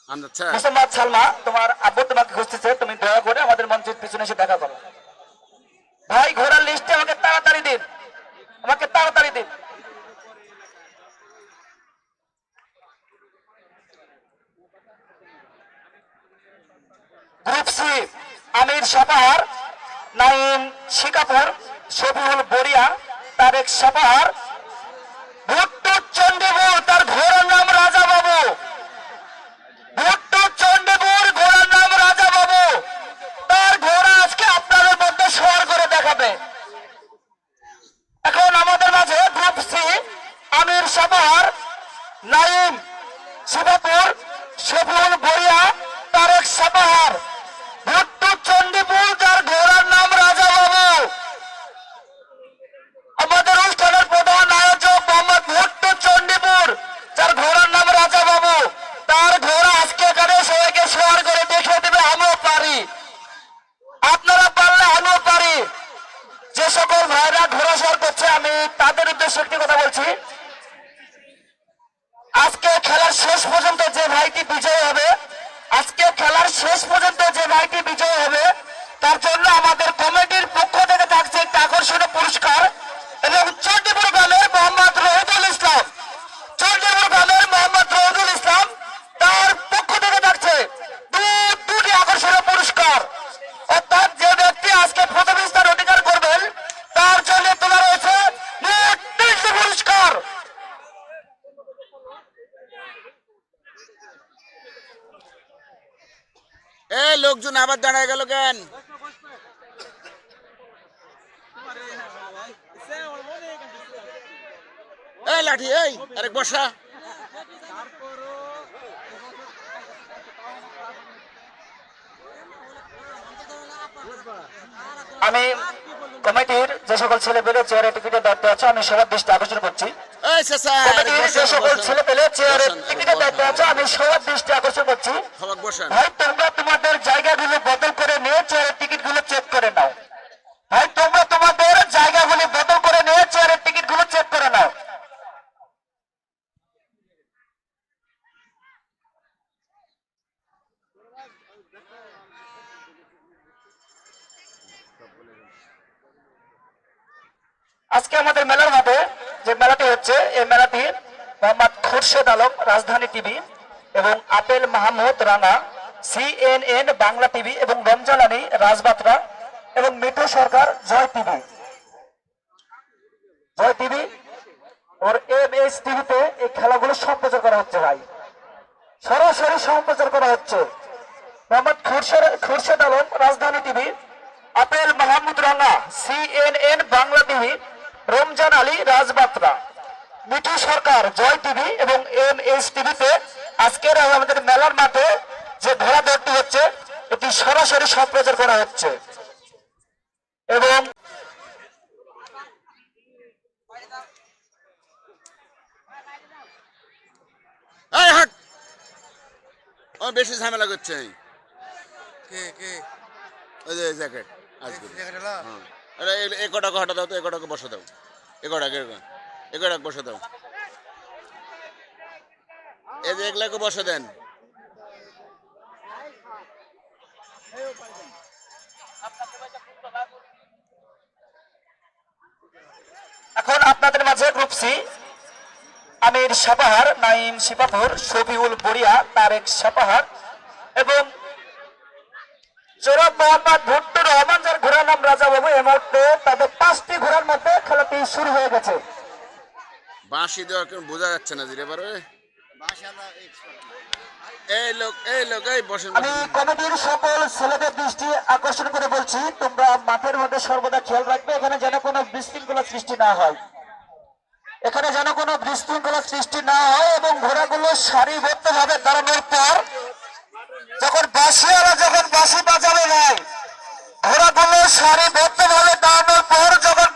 আচ্ছা মুসাম্মদ সালমা, তোমার আব্বু তোমাকে খুঁজতেছে, তুমি দয়া করে আমাদের মঞ্চের পিছনে এসে দেখা করো। ভাই ঘোড়ার লিস্টে আমাকে তাড়াতাড়ি দিন, আমাকে তাড়াতাড়ি দিন। গ্রুপ সি, আমির সাপাহার, নাইম শিকাপুর, শফিউল বরিয়া, তারেক সাপাহার, ভুট্টু চন্ডীপুর, তার ঘোড়ার নাম রাজা বাবু। ভুট্টু চন্ডীপুর, ঘোড়ার নাম রাজা বাবু। তার ঘোড়া আজকে আপনাদের মধ্যে সওয়ার করে দেখাবে। এখন আমাদের মাঝে গ্রুপ সি, আমির সাপাহার, নাইম শিবাপুর, শফিউল বরিয়া, তারেক সাপাহার, ভুট্টু চন্ডীপুর, যার ঘোড়ার নাম রাজা বাবু। আমাদের অনুষ্ঠানের প্রধান আয়োজক মোহাম্মদ ভুট্টু চন্ডীপুর, যার ঘোড়ার নাম রাজা বাবু। তার ঘোড়া আজকে এখানে সবাইকে সওয়ার করে দেখিয়ে দেবে আমিও পারি, আপনারা পারলে আমিও পারি। যে সকল ভাইরা ঘোড়া সওয়ার করছে আমি তাদের উদ্দেশ্যে একটি কথা বলছি। আজকে খেলার শেষ পর্যন্ত যে ভাইটি বিজয়ী হবে, আজকে খেলার শেষ পর্যন্ত যে ভাইটি বিজয়ী হবে, তার জন্য আমাদের কমিটির পক্ষ থেকে থাকছে একটি আকর্ষণীয় পুরস্কার। এবং চন্ডীপুর গ্রামের মোহাম্মদ রহিদুল ইসলাম, চন্ডীপুর গ্রামের মোহাম্মদ রহিদুল ইসলাম, তার পক্ষ থেকে থাকছে দুটি আকর্ষণীয় পুরস্কার। অর্থাৎ যে ব্যক্তি আজকে প্রথম স্থান অধিকার করবেন তার জন্য তোলা রয়েছে মোট 3টি পুরস্কার। এই লোকজন আবার দাঁড়ায় গেল কেন? এই লাঠি, এই আরেক বসা। আমি কমিটির যে সকল ছেলে পেলে চেয়ারে টিকিটের দায়িত্ব আছে আমি সবার দৃষ্টি আকর্ষণ করছি। এই চাচা, কমিটির যে সকল ছেলে পেলে চেয়ারে টিকিটের দায়িত্ব আছে আমি সবার দৃষ্টি আকর্ষণ করছি। বসেন। ভাই তোমরা তোমাদের জায়গাগুলো বদল করে নিয়ে চেয়ারের টিকিটগুলো চেক করে নাও। ভাই তোমরা তোমাদের জায়গাগুলি বদল করে নিয়ে চেয়ারের টিকিটগুলো চেক করে নাও। আজকে আমাদের মেলার মাঠে যে মেলাটি হচ্ছে, এই মেলাটি মোহাম্মদ খুরশেদ আলম রাজধানী টিভি এবং apple Mahmud Rana CNN Bangla TV এবং রমজান আলী রাজবাতরা এবং মিঠু সরকার জয় টিভি ওর MS টিভিতে এই খেলাগুলো সম্প্রচার করা হচ্ছে। ভাই সরাসরি সম্প্রচার করা হচ্ছে। Mohammad Khurshed Alam Rajdhani TV, Apel Mahmud Rana CNN Bangla TV, Ramzan Ali Rajbatra, Mithu Sarkar Joy TV এবং MS টিভিতে আজকের আমাদের মেলার মাঠে যে ঘোড়া দৌড়টি হচ্ছে এটি সরাসরি সম্প্রচার করা হচ্ছে। এবং এই হাট, ও বেশি ঝামেলা করছে। কে কে ওই যে জ্যাকেট আজকে জ্যাকেট হলো? আরে এ কটাকে হটা দাও তো, এ কটাকে বসে দাও, এ কটাকে বসে দাও, এই যে এগুলাকে বসে দেন। এখন আপনাদের মাঝে গ্রুপ সি, আমির সাপাহার, নাইম শিবাপুর, শফিউল বরিয়া, তারেক সাপাহার এবং জনাব মোহাম্মদ ভুট্টু রহমান, যার ঘোড়ার নাম রাজা বাবু। এই মুহূর্তে তাদের 5টি ঘোড়ার মধ্যে খেলাটি শুরু হয়ে গেছে। বাঁশি দেওয়া কেন বোঝা যাচ্ছে না জিরে পারে। এই বসেন। আমি কমিটির সকল ছেলেদের দৃষ্টি আকর্ষণ করে বলছি, তোমরা মাঠের মধ্যে সর্বদা খেয়াল রাখবে এখানে যেন কোনো বিশৃঙ্খলা সৃষ্টি না হয়, এখানে যেন কোনো বিশৃঙ্খলা সৃষ্টি না হয়। এবং ঘোড়াগুলো সারিবদ্ধভাবে দাঁড়ানোর পর যখন বাঁশি বাজাবে, ভাই ঘোড়াগুলো সারিবদ্ধভাবে দাঁড়ানোর পর যখন